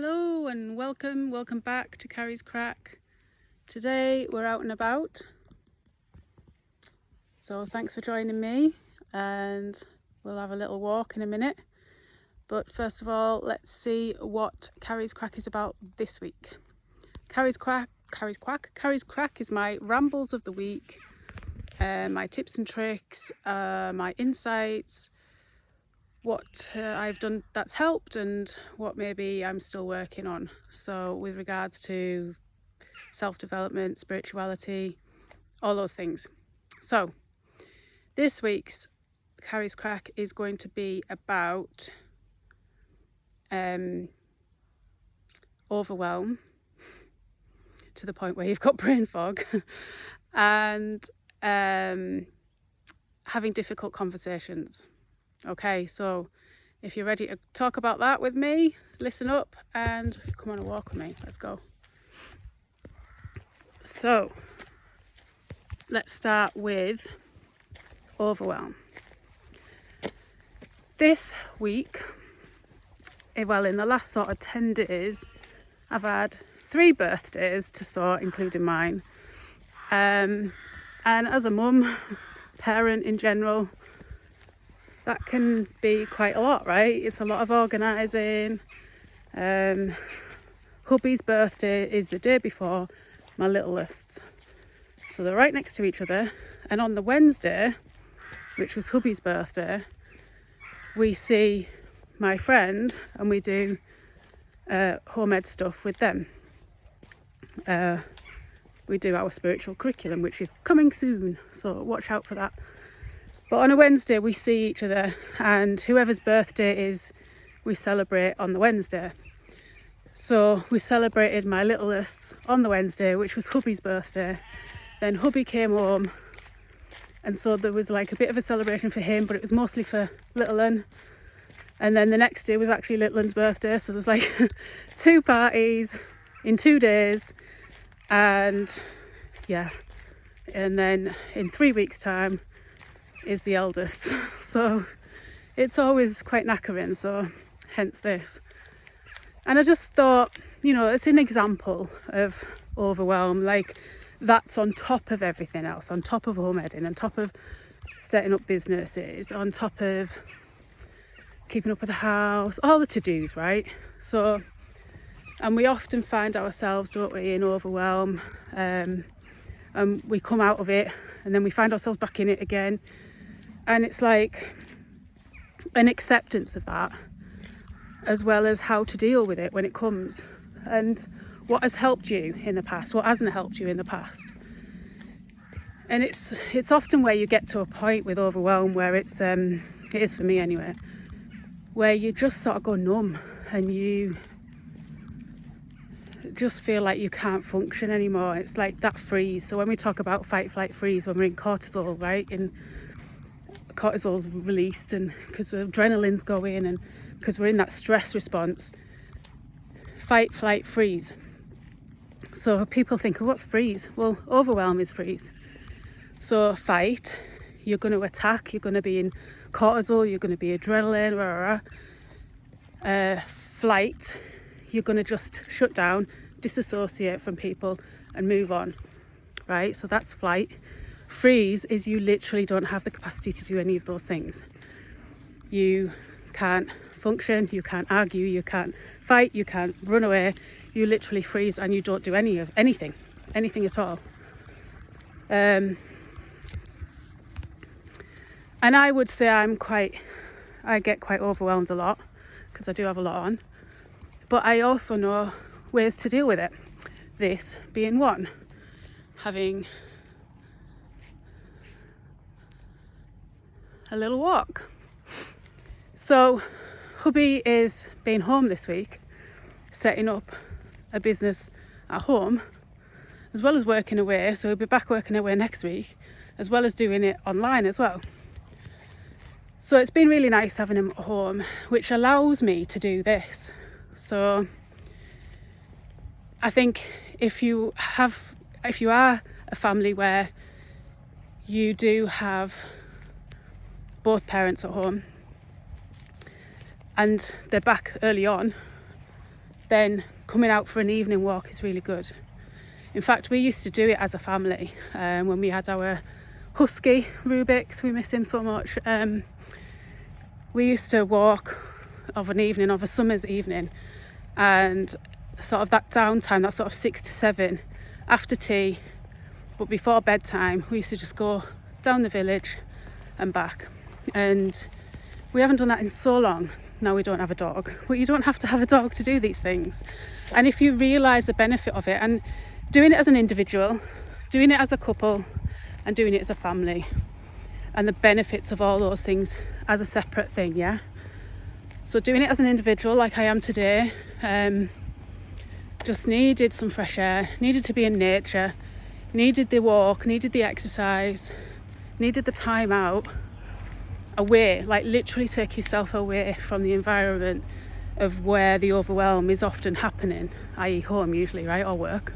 Hello and welcome back to Carrie's Craic. Today we're out and about, so thanks for joining me, and we'll have a little walk in a minute. But first of all, let's see what Carrie's Craic is about this week. Carrie's Craic is my rambles of the week, my tips and tricks, my insights, what I've done that's helped and what maybe I'm still working on. So with regards to self-development, spirituality, all those things. So this week's Carrie's Craic is going to be about overwhelm to the point where you've got brain fog and having difficult conversations. Okay, so if you're ready to talk about that with me, listen up and come on a walk with me. Let's go. So let's start with overwhelm. This week, well, in the last sort of 10 days, I've had 3 birthdays to sort, including mine. And as a mum, parent in general, that can be quite a lot, right? It's a lot of organising. Hubby's birthday is the day before my littlest. So they're right next to each other. And on the Wednesday, which was hubby's birthday, we see my friend and we do home-ed stuff with them. We do our spiritual curriculum, which is coming soon, so watch out for that. But on a Wednesday we see each other, and whoever's birthday is, we celebrate on the Wednesday. So we celebrated my littlest on the Wednesday, which was hubby's birthday. Then hubby came home, and so there was like a bit of a celebration for him, but it was mostly for little un. And then the next day was actually little un's birthday, so there was like 2 parties in 2 days. And yeah, and then in 3 weeks' time is the eldest. So it's always quite knackering, so hence this. And I just thought, it's an example of overwhelm. Like, that's on top of everything else, on top of home-eding, on top of setting up businesses, on top of keeping up with the house, all the to-dos, right? So, and we often find ourselves, don't we, in overwhelm, and we come out of it and then we find ourselves back in it again. And it's like an acceptance of that, as well as how to deal with it when it comes, and what has helped you in the past, what hasn't helped you in the past. And it's often where you get to a point with overwhelm where it is for me anyway, where you just sort of go numb and you just feel like you can't function anymore. It's like that freeze. So when we talk about fight, flight, freeze, when we're in cortisol, right, and cortisol's released, and because adrenaline's going, and because we're in that stress response, fight, flight, freeze. So people think, what's freeze? Well, overwhelm is freeze. So fight, you're going to attack, you're going to be in cortisol, you're going to be adrenaline, flight, you're going to just shut down, disassociate from people and move on, right? So that's flight. Freeze is you literally don't have the capacity to do any of those things. You can't function, you can't argue, you can't fight, you can't run away. You literally freeze and you don't do anything at all. And I would say I get quite overwhelmed a lot because I do have a lot on. But I also know ways to deal with it. This being one, having a little walk. So hubby is being home this week, setting up a business at home, as well as working away. So he'll be back working away next week, as well as doing it online as well. So it's been really nice having him at home, which allows me to do this. So I think if you are a family where you do have both parents at home and they're back early on, then coming out for an evening walk is really good. In fact, we used to do it as a family when we had our husky Rubik's. We miss him so much. We used to walk of a summer's evening, and sort of that downtime, that sort of 6 to 7 after tea, but before bedtime, we used to just go down the village and back. And we haven't done that in so long. Now we don't have a dog, but you don't have to have a dog to do these things. And if you realise the benefit of it, and doing it as an individual, doing it as a couple, and doing it as a family, and the benefits of all those things as a separate thing, yeah? So doing it as an individual, like I am today, just needed some fresh air, needed to be in nature, needed the walk, needed the exercise, needed the time out, away, like literally take yourself away from the environment of where the overwhelm is often happening, i.e. home usually, right, or work.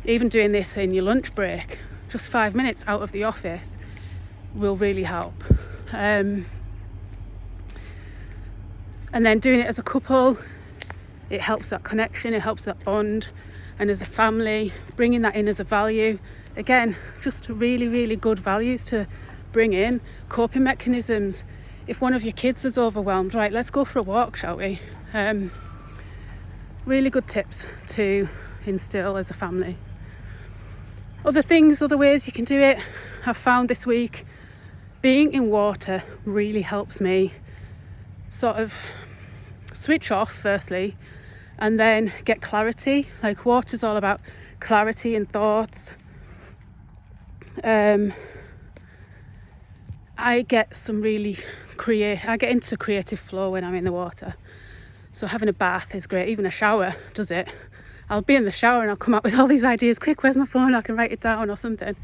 Even doing this in your lunch break, just 5 minutes out of the office will really help. And then doing it as a couple, it helps that connection, it helps that bond. And as a family, bringing that in as a value, again, just really, really good values to bring in. Coping mechanisms. If one of your kids is overwhelmed, right, let's go for a walk, shall we? Really good tips to instill as a family. Other ways you can do it, I've found this week, being in water really helps me sort of switch off firstly, and then get clarity. Like water's all about clarity and thoughts. I get into creative flow when I'm in the water. So having a bath is great, even a shower does it. I'll be in the shower and I'll come up with all these ideas. Quick, where's my phone? I can write it down or something.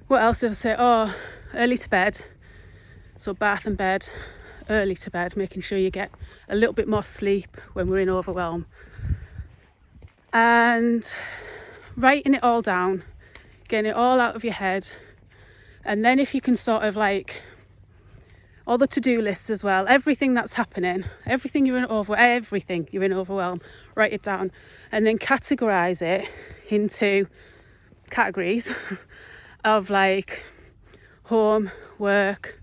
What else did I say? Early to bed. So bath and bed, early to bed, making sure you get a little bit more sleep when we're in overwhelm. And writing it all down, getting it all out of your head. And then if you can sort of like all the to-do lists as well, everything that's happening, everything you're in overwhelm, write it down. And then categorize it into categories of like home, work,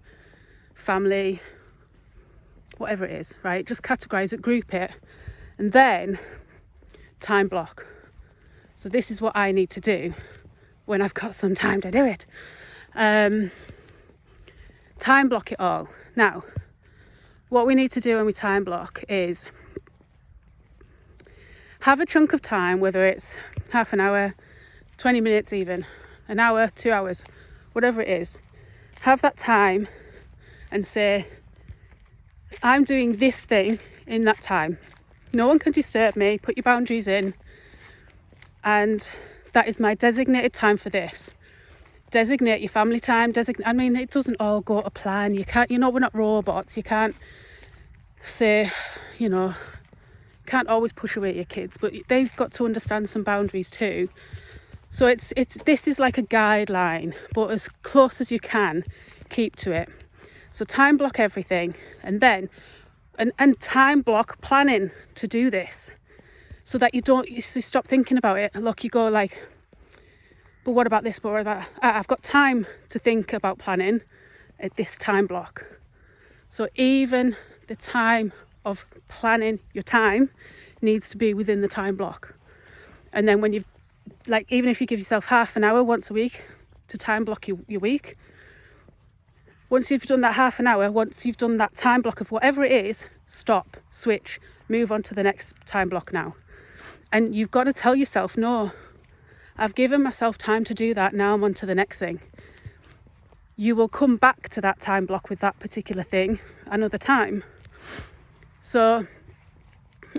family, whatever it is, right? Just categorize it, group it, and then time block. So this is what I need to do when I've got some time to do it. Time block it all. Now, what we need to do when we time block is have a chunk of time, whether it's half an hour, 20 minutes even, an hour, 2 hours, whatever it is. Have that time and say, I'm doing this thing in that time. No one can disturb me. Put your boundaries in. And that is my designated time for this. Designate your family time. It doesn't all go to plan. You can't, we're not robots. You can't say, can't always push away your kids, but they've got to understand some boundaries too. So this is like a guideline, but as close as you can, keep to it. So time block everything, and then and time block planning to do this, so that you stop thinking about it. Look, you go like, but what about this? But what about I've got time to think about planning at this time block. So even the time of planning your time needs to be within the time block. And then when you've even if you give yourself half an hour once a week to time block your week, once you've done that half an hour, once you've done that time block of whatever it is, stop, switch, move on to the next time block now. And you've got to tell yourself, no, I've given myself time to do that, now I'm on to the next thing. You will come back to that time block with that particular thing another time. So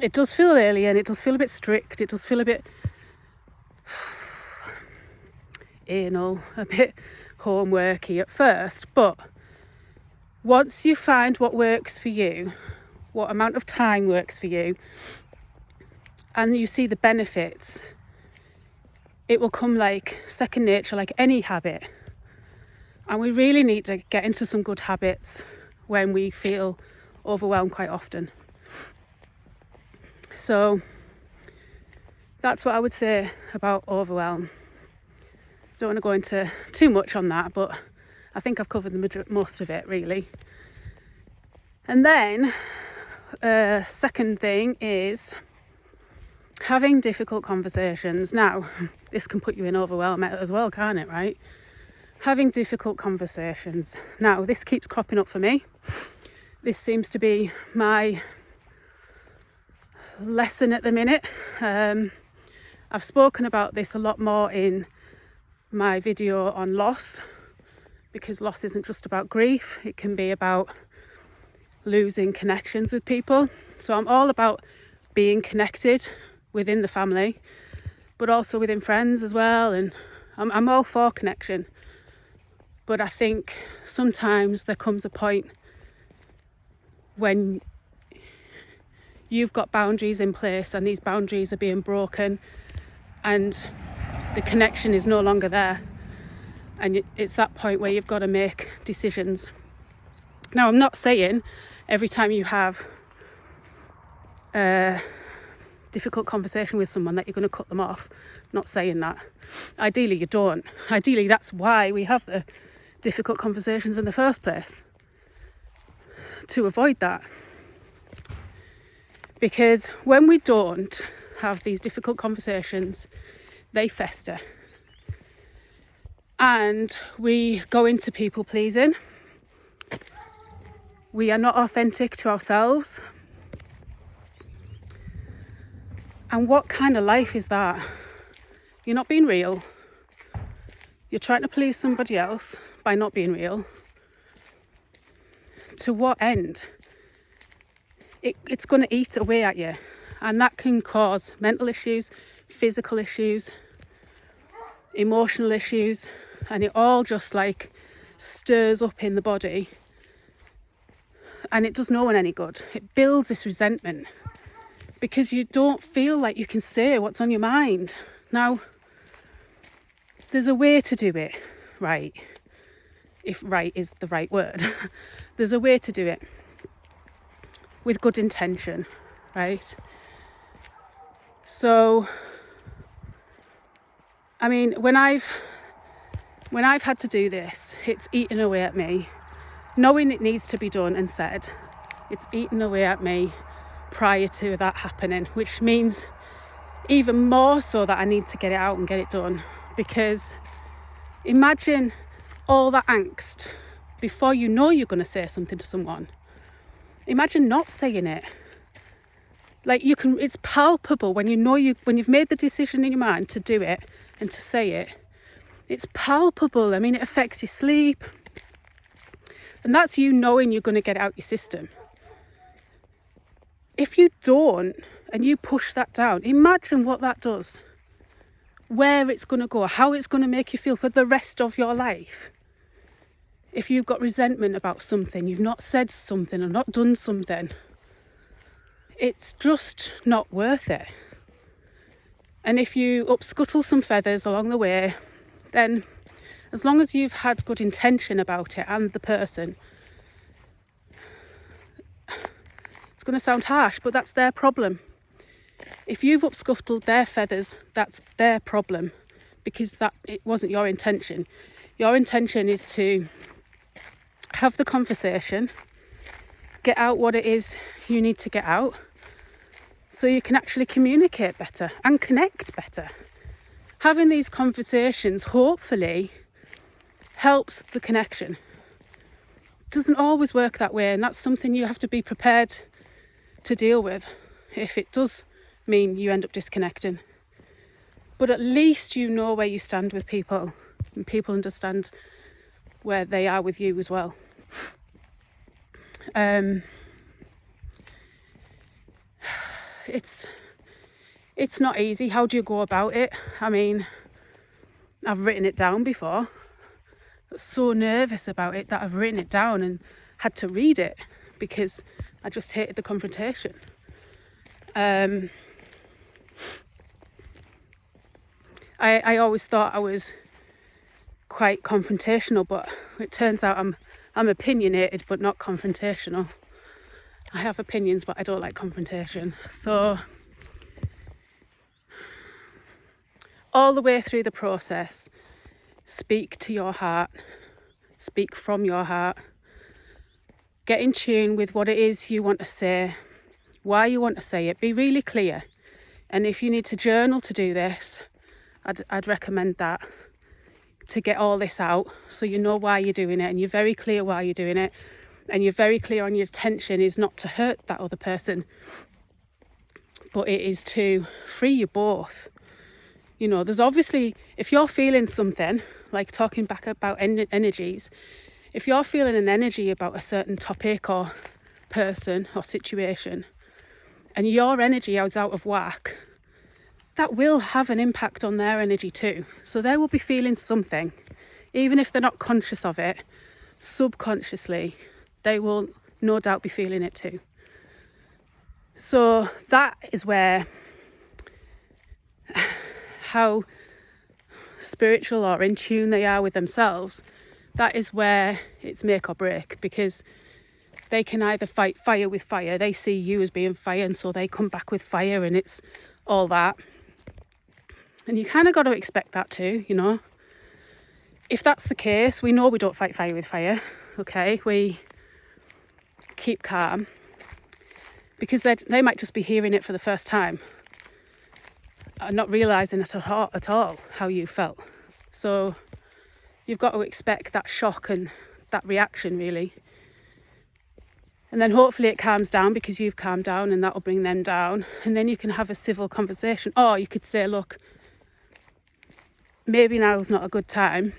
it does feel alien, it does feel a bit strict, it does feel a bit anal, a bit homeworky at first, but once you find what works for you, what amount of time works for you, and you see the benefits, it will come like second nature, like any habit. And we really need to get into some good habits when we feel overwhelmed quite often. So that's what I would say about overwhelm. Don't want to go into too much on that, but I think I've covered most of it really. And then second thing is having difficult conversations. Now, this can put you in overwhelm as well, can't it, right? Having difficult conversations. Now, this keeps cropping up for me. This seems to be my lesson at the minute. I've spoken about this a lot more in my video on loss, because loss isn't just about grief. It can be about losing connections with people. So I'm all about being connected within the family, but also within friends as well. And I'm all for connection. But I think sometimes there comes a point when you've got boundaries in place and these boundaries are being broken and the connection is no longer there. And it's that point where you've got to make decisions. Now, I'm not saying every time you have a difficult conversation with someone that you're going to cut them off. I'm not saying that. Ideally, you don't. Ideally, that's why we have the difficult conversations in the first place, to avoid that. Because when we don't have these difficult conversations, they fester. And we go into people pleasing. We are not authentic to ourselves. And what kind of life is that? You're not being real. You're trying to please somebody else by not being real. To what end? It's going to eat away at you. And that can cause mental issues, physical issues, emotional issues. And it all just like stirs up in the body. And it does no one any good. It builds this resentment because you don't feel like you can say what's on your mind. Now, there's a way to do it right, if right is the right word. There's a way to do it with good intention, right? So, I mean, when I've had to do this, it's eaten away at me. Knowing it needs to be done and said, it's eaten away at me prior to that happening, which means even more so that I need to get it out and get it done. Because imagine all that angst before you know you're going to say something to someone. Imagine not saying it. Like it's palpable when you know when you've made the decision in your mind to do it and to say it. It's palpable. I mean, it affects your sleep. And that's you knowing you're going to get it out your system. If you don't and you push that down, imagine what that does. Where it's going to go, how it's going to make you feel for the rest of your life. If you've got resentment about something, you've not said something or not done something, it's just not worth it. And if you upscuttle some feathers along the way, then as long as you've had good intention about it and the person, it's going to sound harsh, but that's their problem. If you've upscuttled their feathers, that's their problem, because it wasn't your intention. Your intention is to have the conversation, get out what it is you need to get out, so you can actually communicate better and connect better. Having these conversations hopefully helps the connection. It doesn't always work that way, and that's something you have to be prepared to deal with if it does mean you end up disconnecting. But at least you know where you stand with people, and people understand where they are with you as well. It's not easy. How do you go about it? I mean, I've written it down before. I was so nervous about it that I've written it down and had to read it because I just hated the confrontation. I always thought I was quite confrontational, but it turns out I'm opinionated but not confrontational. I have opinions, but I don't like confrontation. So all the way through the process, speak to your heart, speak from your heart, get in tune with what it is you want to say, why you want to say it, be really clear. And if you need to journal to do this, I'd recommend that, to get all this out so you know why you're doing it and you're very clear why you're doing it, and you're very clear on your intention is not to hurt that other person, but it is to free you both. You know, there's obviously, if you're feeling something, like talking back about energies, if you're feeling an energy about a certain topic or person or situation, and your energy is out of whack, that will have an impact on their energy too. So they will be feeling something, even if they're not conscious of it, subconsciously, they will no doubt be feeling it too. So that is where how spiritual or in tune they are with themselves, that is where it's make or break, because they can either fight fire with fire. They see you as being fire, and so they come back with fire, and it's all that. And you kind of got to expect that too, you know. If that's the case, we know we don't fight fire with fire, okay? We keep calm, because they might just be hearing it for the first time and not realising at all how you felt. So you've got to expect that shock and that reaction, really. And then hopefully it calms down because you've calmed down, and that will bring them down. And then you can have a civil conversation. Or you could say, look, maybe now's not a good time.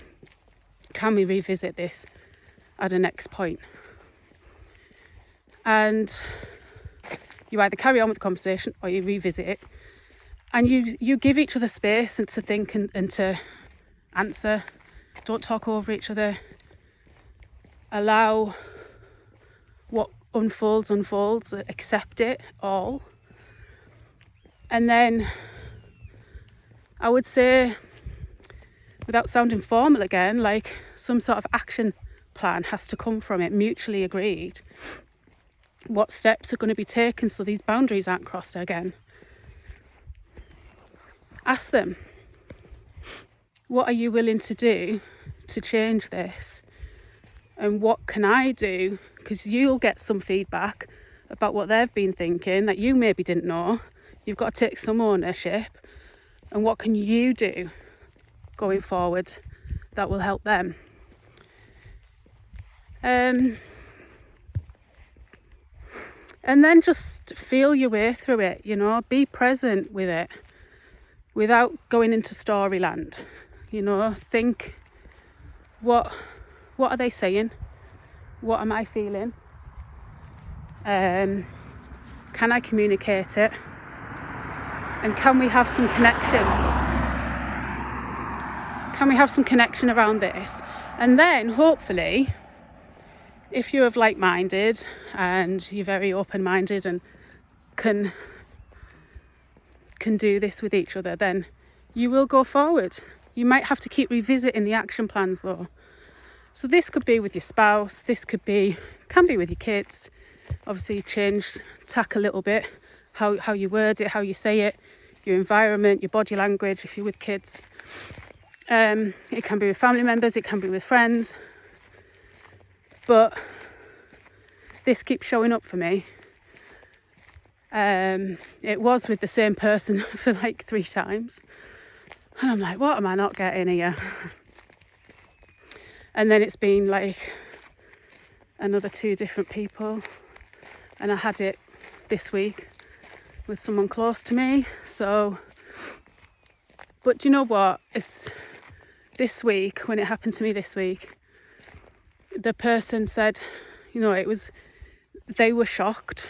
Can we revisit this at a next point? And you either carry on with the conversation or you revisit it. And you give each other space and to think and to answer. Don't talk over each other. Allow what unfolds, accept it all. And then I would say, without sounding formal again, like some sort of action plan has to come from it, mutually agreed. What steps are going to be taken so these boundaries aren't crossed again? Ask them, what are you willing to do to change this? And what can I do? Because you'll get some feedback about what they've been thinking that you maybe didn't know. You've got to take some ownership. And what can you do going forward that will help them? And then just feel your way through it, you know, be present with it without going into storyland. You know, think, what are they saying? What am I feeling? Can I communicate it? And can we have some connection? Can we have some connection around this? And then hopefully, if you're of like-minded and you're very open-minded and can do this with each other, then you will go forward. You might have to keep revisiting the action plans though. So this could be with your spouse, can be with your kids. Obviously change tack a little bit, how you word it, how you say it, your environment, your body language if you're with kids. It can be with family members, it can be with friends. But this keeps showing up for me. It was with the same person for like 3 times. And I'm like, what am I not getting here? And then it's been like another 2 different people. And I had it this week with someone close to me. So, but do you know what? It's this week, when it happened to me this week, the person said, you know, they were shocked.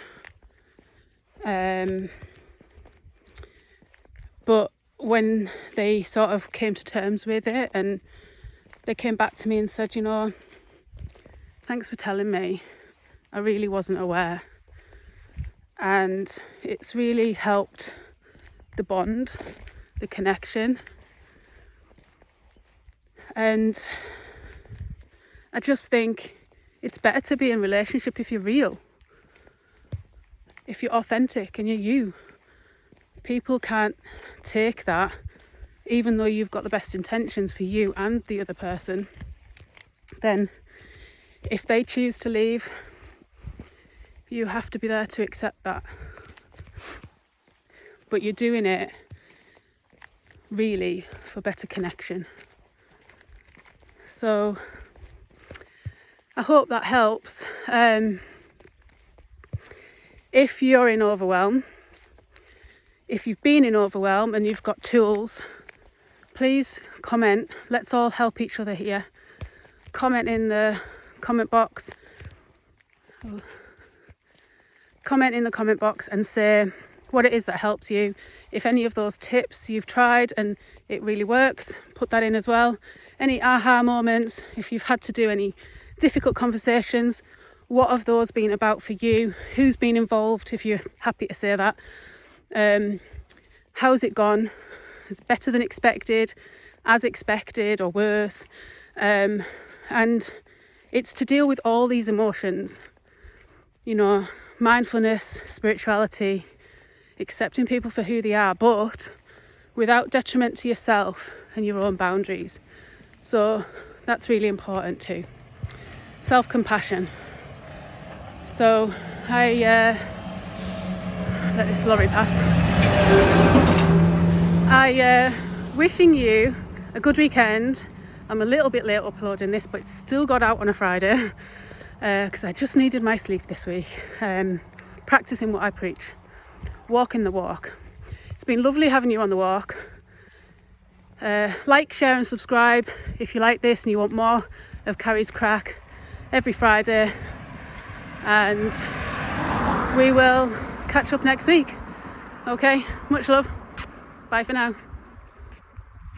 But when they sort of came to terms with it and they came back to me and said, you know, thanks for telling me. I really wasn't aware. And it's really helped the bond, the connection. And I just think it's better to be in a relationship if you're real. if you're authentic and you're you. People can't take that, even though you've got the best intentions for you and the other person. Then if they choose to leave, you have to be there to accept that. But you're doing it really for better connection. So I hope that helps. If you're in overwhelm, if you've been in overwhelm and you've got tools, please comment. Let's all help each other here. Comment in the comment box. Comment in the comment box and say what it is that helps you. If any of those tips you've tried and it really works, put that in as well. Any aha moments, if you've had to do any difficult conversations, what have those been about for you? Who's been involved, if you're happy to say that? How's it gone? Is it better than expected, as expected, or worse? And it's to deal with all these emotions, you know, mindfulness, spirituality, accepting people for who they are, but without detriment to yourself and your own boundaries. So that's really important too. Self-compassion. So I let this lorry pass. Wishing you a good weekend. I'm a little bit late uploading this, but it's still got out on a Friday because I just needed my sleep this week. Practicing what I preach. Walking the walk. It's been lovely having you on the walk. Like, share and subscribe if you like this and you want more of Carrie's Craic every Friday. And we will catch up next week. Okay, much love. Bye for now.